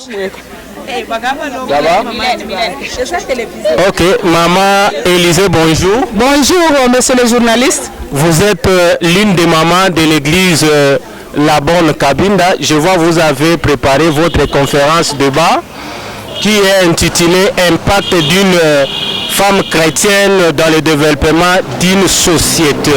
Ça va? Ok, maman Élisée, bonjour. Bonjour, monsieur le journaliste. Vous êtes l'une des mamans de l'église La Bonne Cabinda. Je vois que vous avez préparé votre conférence débat qui est intitulée Impact d'une femme chrétienne dans le développement d'une société.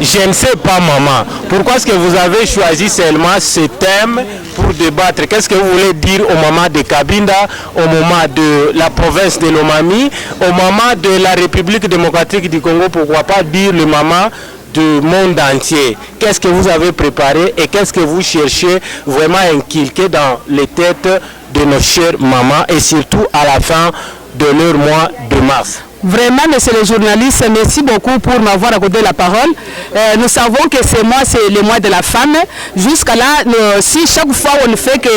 Je ne sais pas, maman, pourquoi est-ce que vous avez choisi seulement ce thème pour débattre? Qu'est-ce que vous voulez dire au moment de Cabinda, au moment de la province de Lomami, au moment de la République démocratique du Congo, pourquoi pas dire le moment du monde entier? Qu'est-ce que vous avez préparé et qu'est-ce que vous cherchez vraiment inculquer dans les têtes de nos chères mamans et surtout à la fin de leur mois de mars? Vraiment, monsieur le journaliste, merci beaucoup pour m'avoir accordé la parole. Nous savons que ce mois, c'est le mois de la femme. Jusqu'à là, si chaque fois on fait que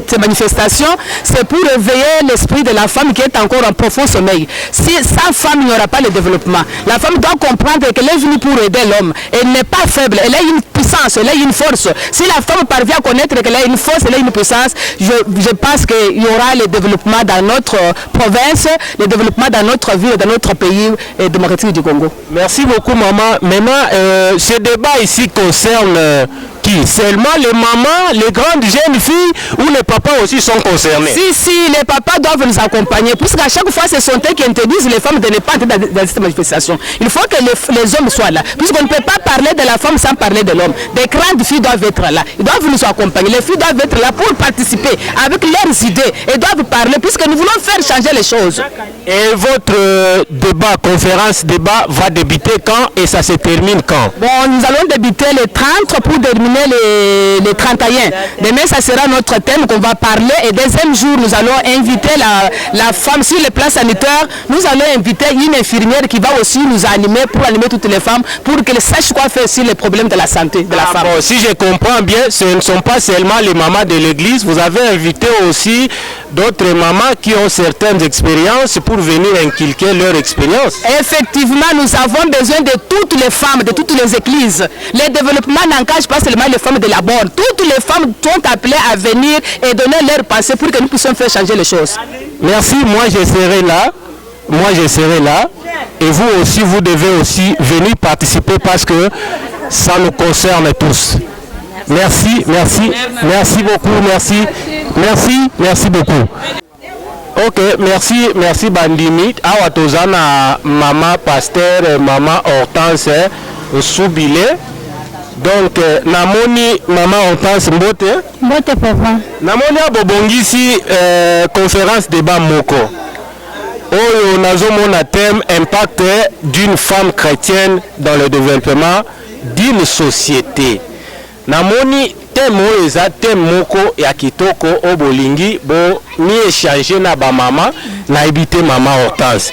ces manifestations, c'est pour réveiller l'esprit de la femme qui est encore en profond sommeil. Si sans femme, il n'y aura pas le développement. La femme doit comprendre qu'elle est venue pour aider l'homme. Elle n'est pas faible, elle a une puissance, elle a une force. Si la femme parvient à connaître qu'elle a une force, elle a une puissance, je pense qu'il y aura le développement dans notre province, le développement dans notre ville, dans notre pays démocratique du Congo. Merci beaucoup, maman. Maintenant, ce débat ici concerne qui? Seulement les mamans, les grandes jeunes filles ou les papas aussi sont concernés? Si, les papas doivent nous accompagner, puisqu'à chaque fois, ce sont eux qui interdisent les femmes de ne pas entrer dans cette manifestation. Il faut que les hommes soient là, puisqu'on ne peut pas parler de la femme sans parler de l'homme. Des grandes filles doivent être là, ils doivent nous accompagner. Les filles doivent être là pour participer avec leurs idées et doivent parler, puisque nous voulons faire changer les choses. Et votre débat, conférence débat, va débuter quand et ça se termine quand? Bon, nous allons débuter le 30 pour terminer les 31. Demain, ça sera notre thème qu'on va parler. Et deuxième jour, nous allons inviter la femme sur les plans sanitaires. Nous allons inviter une infirmière qui va aussi nous animer pour animer toutes les femmes pour qu'elles sachent quoi faire sur les problèmes de la santé de la femme. Bon, si je comprends bien, ce ne sont pas seulement les mamans de l'église. Vous avez invité aussi d'autres mamans qui ont certaines expériences pour venir inculquer leur expérience. Effectivement, nous avons besoin de toutes les femmes, de toutes les églises. Le développement n'engage pas seulement les femmes de la borne. Toutes les femmes sont appelées à venir et donner leur pensée pour que nous puissions faire changer les choses. Merci, moi je serai là. Moi je serai là. Et vous aussi, vous devez aussi venir participer parce que ça nous concerne tous. Merci, merci, merci beaucoup, merci beaucoup. Ok, merci Bandimi. Awa tozana maman pasteur, maman Hortense Soubile. Donc namoni maman Hortense Mbote. Mbote papa. Namoni abobongisi conférence débat moko. Oyo nazomona thème impact d'une femme chrétienne dans le développement d'une société. Namoni thème oyo eza thème moko ya kitoko o bolingi bo ni échanger na ba mama na ebité maman Hortense.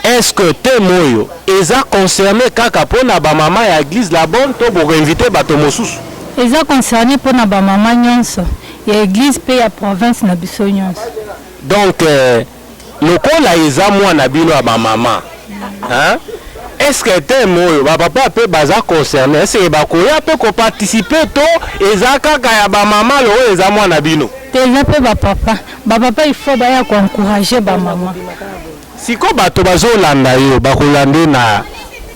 Est-ce que thème oyo eza concerné kaka pona ba mama ya église La Bonne to bo inviter bato mosusu? Eza concerné pona ba mama nyonso ya église pe ya province na biso nyonso. Donc lokola eza mwana bino ya ba mama. Hein? Est-ce que thème oyo ba papa pe baza concerné? Est-ce que bakoya pe ko participer to eza kaka ya ba mama lo eza mwana bino? Eza pe ba papa il faut ba ya ko encourager ba mama. Siko bato bazolanda yo bakolande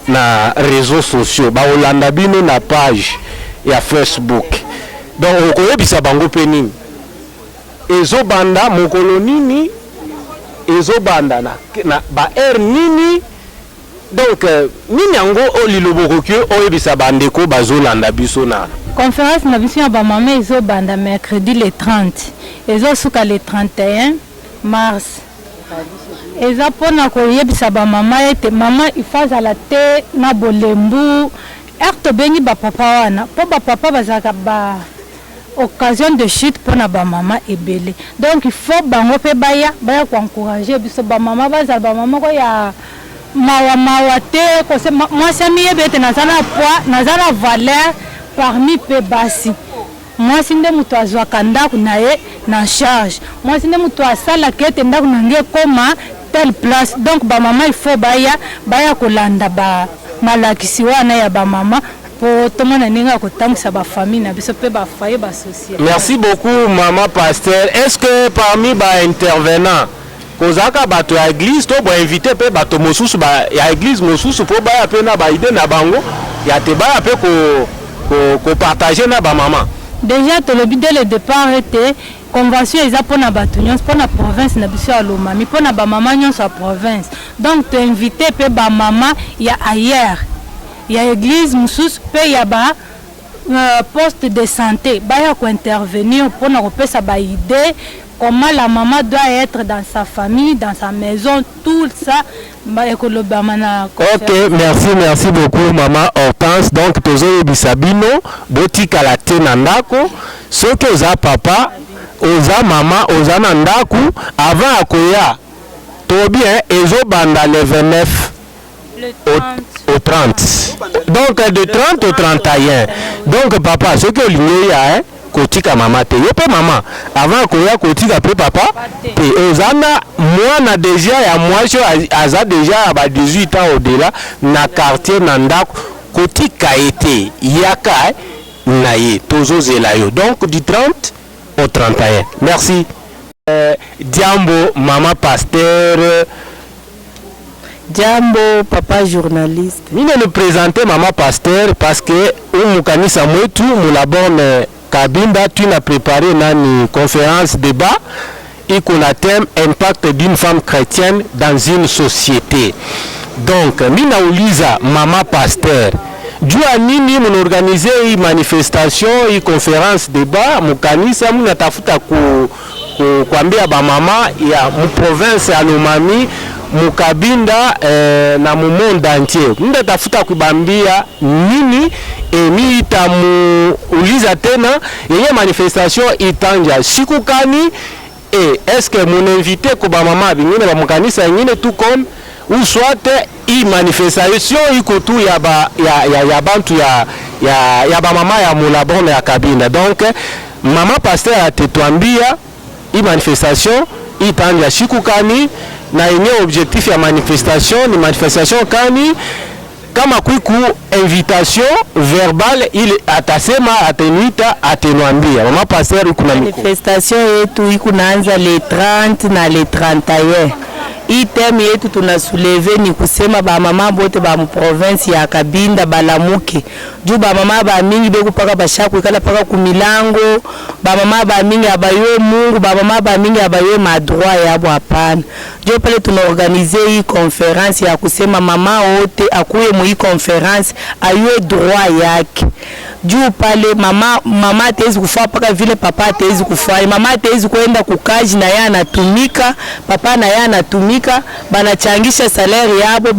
na réseaux sociaux bakolanda bino na page ya Facebook. Donc okoyebisa bango pe nini? Ezobanda mokolo nini? Ezobanda na ba nini? Donc nini yango olilobokokyo oyebisa bandeko bazolanda biso na conférence na biso ya ba mama ezobanda mercredi le 30 ezosuka le 31 mars. Eza pona koyebisa ba mama ete mama ifazala te na bolembu erto bengi ba papa wana po ba papa bazaka ba occasion de chute pona ba mama ebele. Donc il faut bango pe baya ko encourager biso ba mama bazala ba mama ko ya mawa te ko se moi ça mi ebete nazala poids nazala valeur parmi pe basi. Moi sinde mutu azwaka ndako na ye na charge. Moi sinde mutu asala kete ndako nange koma telle place. Donc ba mama il faut baya kolanda ba malakisi wana ya ba mama pour tout le monde n'enga kotam sa ba famille na biso pe ba foyer ba société. Merci beaucoup maman pasteur. Est-ce que parmi ba intervenants kozaka bato ya église to ba inviter pe bato mosusu ba ya église mosusu po ba pe na ba idée na bango ya te ba pe ko partager na ba maman? Déjà tout le but dès le départ était convention eza pour na bato nyonso pour na province na biso ya Lomami pour na ba maman nyonso ya province. Donc tu inviter pe ba maman ya ailleurs. Il y a l'église mosusu pe ya ba poste de santé ba ya ko intervenir pour na repesa ba idée comment la maman doit être dans sa famille, dans sa maison, tout ça. Ok, merci beaucoup maman Hortense. Donc tozo bisabino botika la tenandako ce que oza papa oza maman oza nandaku avant akoya to bien ezo banda le 29 au 30. Donc de 30 au 31. Donc papa ce que l'ignoya kotika mama te yo pe mama avant koya kotika pe papa pe ozana mwana déjà ya mwasho aza déjà ba 18 ans au-delà na quartier nanda kotika été yaka na ye tozo zela yo donc du 30 au 31. Merci. Diambo mama pasteur. Diambo papa journaliste. Mine nous présenter mama pasteur parce que umukanisa mwetu mulabone Kabinda, tu as préparé une conférence débat et qu'on a thème impact d'une femme chrétienne dans une société. Donc, Mina Ouliza, maman pasteur, Dieu a nini mon organisé une manifestation, une conférence débat, mon kanisa, mon atafuta kuambia ba mama ya mu province ya Lomami, mu Kabinda na mu monde entier. Nda tafuta kubambia nini emi itamuuliza tena yenye manifestation itanja siku kani est-ce que mon invité kuba mama bingine ba mukanisa nyingine tout comme ou soit i manifestation iko tu ya bantu ya ba mama ya mulabone ya Kabinda. Donc mama pasteur atetwambia i manifestation itanja siku kani na yenye objectif ya manifestation ni manifestation kani kama kuiku invitation verbale ili atasema atenuita atenuambia mama pasteur kuna manifestation yetu ikunaanza le 30 na le 31. Hii teme yetu tunasuleve ni kusema ba mama bote ba mu province ya Kabinda balamuke juu ba mama ba mingi beku paka bashaku ikala paka kumilango ba mama ba mingi abayo Mungu ba mama ba mingi abayo madroit yabo hapana. Juu pale tunaorganize hii conference ya kusema mama wote akuye mu hii conference ayue droit yake. Juu pale mama atezi kufaa paka vile papa atezi kufaa. Mama atezi kwenda kukaji na yeye anatumika, papa na yeye anatumika, banachangisha salary yabo,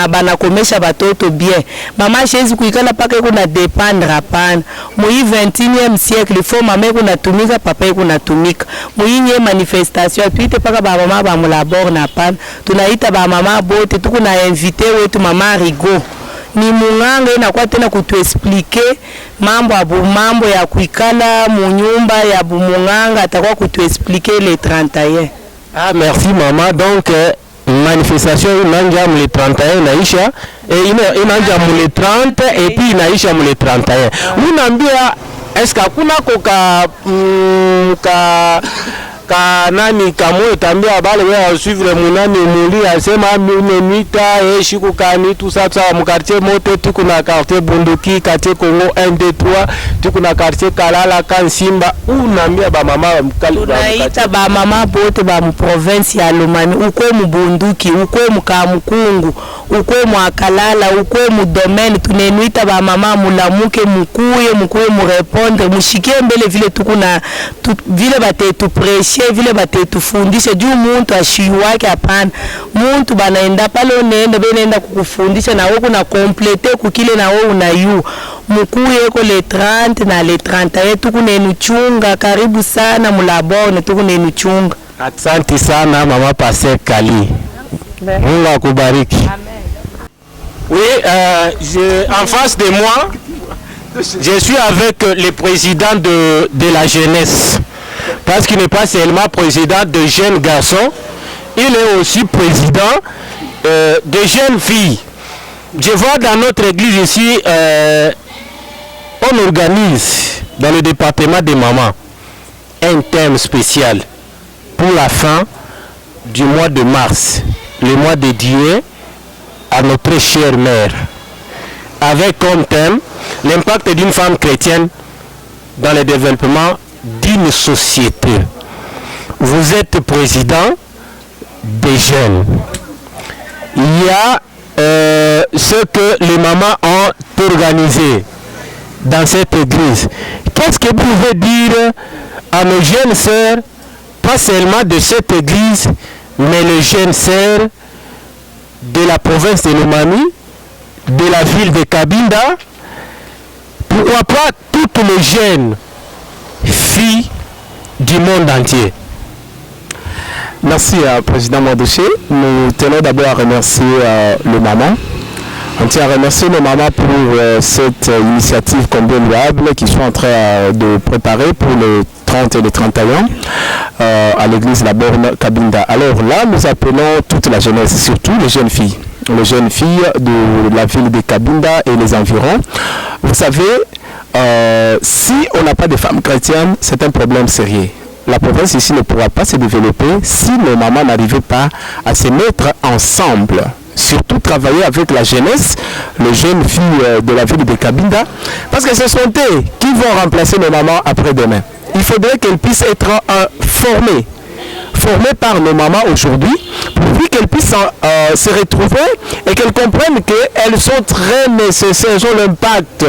banakomesha batoto bien. Mama shezi kuikala paka kuna dependre hapana. Mu 21e siècle il faut mama kuna tumika, papa kuna tumika. Mu yenye manifestation tuite paka ba mama ba mulabor na hapana. Tunaita ba mama bote tukuna invité wetu mama Rigo. Ni munganga inakuwa tena kutuexplique mambo ya kuikala munyumba ya bumunganga atakuwa kutuexplique le 31. Ah merci maman. Donc manifestation inanja mu le 31 inaisha inanja mu le 30 et puis inaisha mu le 31. Unaambia est-ce que kuna nani kamo tambia bale wa suivre munani muli asema mimemita shiku kani tout ça mu quartier moto tuko na quartier Bunduki quartier Congo 1 2 3 tuko na quartier Kalala Kansimba unaambia ba mama tunaita ba mama bote ba mu province ya Lomami uko mu Bunduki uko mu Kamukungu uko mu Akalala uko mu domaine tunenuita ba mama mulamuke mukuye mu répondre mushikie mbele vile tuko na vile batetu prêcher vile batetufundisha juu muntu ashiwake hapana. Muntu banaenda pale unaenda benaenda kukufundisha na wewe kuna complete kukile na wewe unayu mukuye ko le 30 na le 31 tukunenu chunga karibu sana mulabone tukunenu chunga. Asante sana mama Pasteur Kali. Mungu akubariki. Amen. Oui, en face de moi, je suis avec le président de la jeunesse. Parce qu'il n'est pas seulement président de jeunes garçons, il est aussi président de jeunes filles. Je vois dans notre église ici, on organise dans le département des mamans un thème spécial pour la fin du mois de mars, le mois dédié à notre chère mère, avec comme thème l'impact d'une femme chrétienne dans le développement d'une société. Vous êtes président des jeunes. Il y a ce que les mamans ont organisé dans cette église. Qu'est-ce que vous pouvez dire à nos jeunes sœurs, pas seulement de cette église, mais les jeunes sœurs de la province de Lomami, de la ville de Cabinda, pourquoi pas toutes les jeunes filles du monde entier? Merci à Président Mandouché. Nous tenons d'abord à remercier le maman. On tient à remercier nos mamans pour cette initiative combien louable qu'ils sont en train de préparer pour le 30 et le 31 à l'église La Borne Cabinda. Alors là, nous appelons toute la jeunesse, surtout les jeunes filles de la ville de Cabinda et les environs. Vous savez, si on n'a pas de femmes chrétiennes, c'est un problème sérieux. La province ici ne pourra pas se développer si nos mamans n'arrivaient pas à se mettre ensemble. Surtout travailler avec la jeunesse, les jeunes filles de la ville de Cabinda, parce que ce sont eux qui vont remplacer nos mamans après-demain. Il faudrait qu'elles puissent être formées par nos mamans aujourd'hui, pour qu'elles puissent se retrouver et qu'elles comprennent qu'elles sont très nécessaires, elles ont l'impact.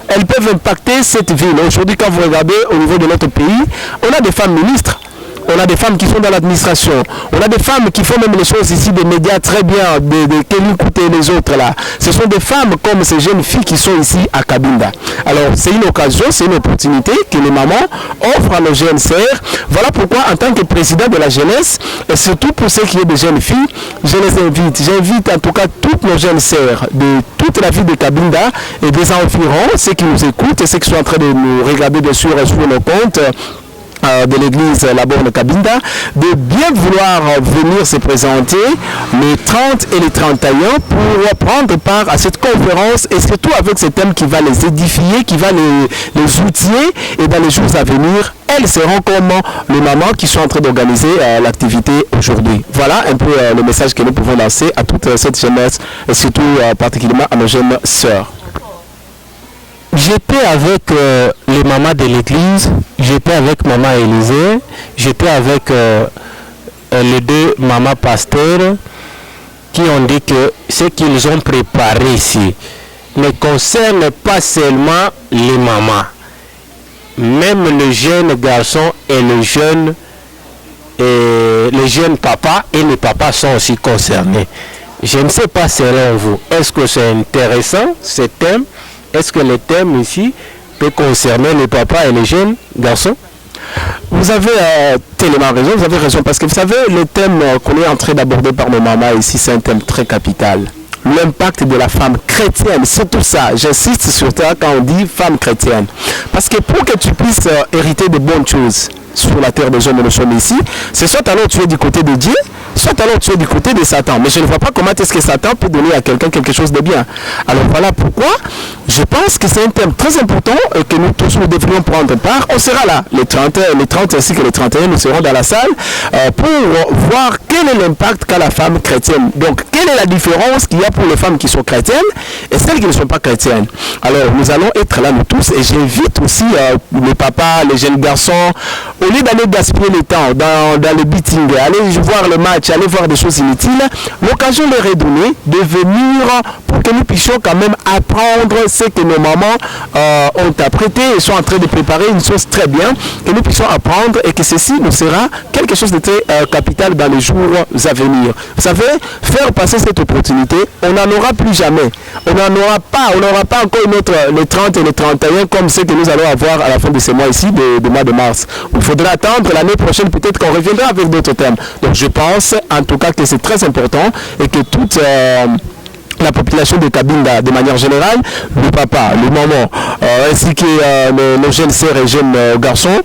Elles peuvent impacter cette ville. Aujourd'hui, quand vous regardez au niveau de notre pays, on a des femmes ministres, on a des femmes qui sont dans l'administration, on a des femmes qui font même les choses ici, des médias très bien, de Kelly Kouté et les autres là. Ce sont des femmes comme ces jeunes filles qui sont ici à Cabinda. Alors c'est une occasion, c'est une opportunité que les mamans offrent à nos jeunes sœurs. Voilà pourquoi en tant que président de la jeunesse, et surtout pour ceux qui sont des jeunes filles, je les invite. J'invite en tout cas toutes nos jeunes sœurs de toute la ville de Cabinda et des environs, ceux qui nous écoutent et ceux qui sont en train de nous regarder bien sûr sur nos comptes de l'église La Borne Cabinda, de bien vouloir venir se présenter le 30 et le 31 pour prendre part à cette conférence et surtout avec ce thème qui va les édifier, qui va les outiller, et dans les jours à venir, elles seront comme les mamans qui sont en train d'organiser l'activité aujourd'hui. Voilà un peu le message que nous pouvons lancer à toute cette jeunesse et surtout particulièrement à nos jeunes sœurs. J'étais avec les mamans de l'église, j'étais avec maman Élisée, j'étais avec les deux mamans pasteurs qui ont dit que ce qu'ils ont préparé ici ne concerne pas seulement les mamans. Même les jeunes garçons et les jeunes papas et les papas sont aussi concernés. Je ne sais pas selon vous, est-ce que c'est intéressant ce thème? Est-ce que le thème ici peut concerner les papas et les jeunes garçons? Vous avez tellement raison, vous avez raison, parce que vous savez, le thème qu'on est en train d'aborder par nos mamans ici, c'est un thème très capital. L'impact de la femme chrétienne, c'est tout ça. J'insiste sur ça quand on dit femme chrétienne. Parce que pour que tu puisses hériter de bonnes choses sur la terre des hommes et nous sommes ici, c'est soit alors tu es du côté de Dieu, soit alors tu es du côté de Satan. Mais je ne vois pas comment est-ce que Satan peut donner à quelqu'un quelque chose de bien. Alors voilà pourquoi je pense que c'est un thème très important et que nous tous nous devrions prendre part. On sera là, les 30 ainsi que les 31, nous serons dans la salle pour voir quel est l'impact qu'a la femme chrétienne. Donc, quelle est la différence qu'il y a pour les femmes qui sont chrétiennes et celles qui ne sont pas chrétiennes. Alors, nous allons être là nous tous et j'invite aussi les papas, les jeunes garçons, au lieu d'aller gaspiller le temps dans le beating, aller voir le match, aller voir des choses inutiles, l'occasion leur est donnée de venir pour que nous puissions quand même apprendre ce que nos mamans ont apprêté et sont en train de préparer une chose très bien, que nous puissions apprendre et que ceci nous sera quelque chose de très capital dans les jours à venir. Vous savez, faire passer cette opportunité, on n'en aura plus jamais. On n'aura pas encore une autre, le 30 et le 31 comme ce que nous allons avoir à la fin de ce mois ici, de mois de mars. Il faudra attendre l'année prochaine, peut-être qu'on reviendra avec d'autres thèmes. Donc je pense en tout cas que c'est très important et que toute la population de Cabinda, de manière générale, le papa, le maman, ainsi que nos jeunes sœurs et jeunes garçons,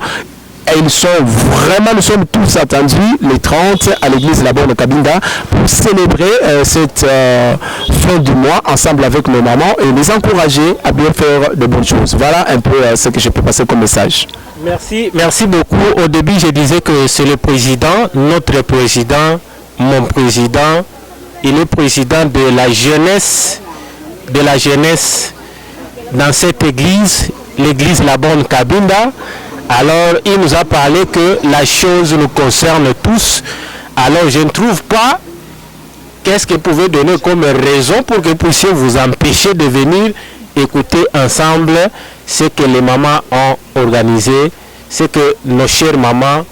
et nous sommes tous attendus les 30 à l'église La Borne Cabinda pour célébrer cette fin du mois ensemble avec nos mamans et les encourager à bien faire de bonnes choses. Voilà un peu ce que je peux passer comme message. Merci beaucoup. Au début, je disais que c'est le président, notre président, mon président, il est président de la jeunesse dans cette église, l'église La Borne Cabinda. Alors, il nous a parlé que la chose nous concerne tous. Alors, je ne trouve pas qu'est-ce que vous pouvez donner comme raison pour que vous puissiez vous empêcher de venir écouter ensemble ce que les mamans ont organisé, ce que nos chères mamans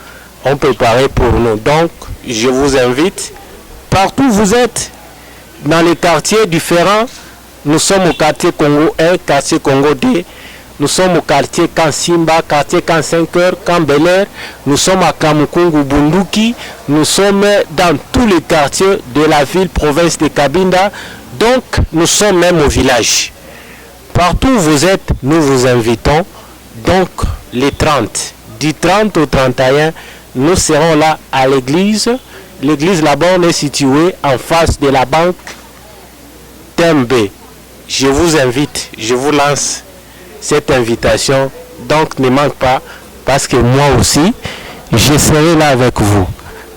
ont préparé pour nous. Donc, je vous invite, partout où vous êtes, dans les quartiers différents, nous sommes au quartier Congo 1, quartier Congo 2, nous sommes au quartier Kansimba, quartier Kan 5 heures, Kan Bel-Air, nous sommes à Kamukungu, Bunduki, nous sommes dans tous les quartiers de la ville, province de Cabinda, donc nous sommes même au village. Partout où vous êtes, nous vous invitons, donc les 30, du 30 au 31, nous serons là à l'église. L'église La Borne est située en face de la banque Tembe. Je vous invite, je vous lance cette invitation, donc ne manque pas, parce que moi aussi, je serai là avec vous.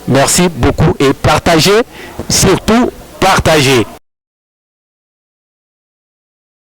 Merci beaucoup et partagez, surtout partagez.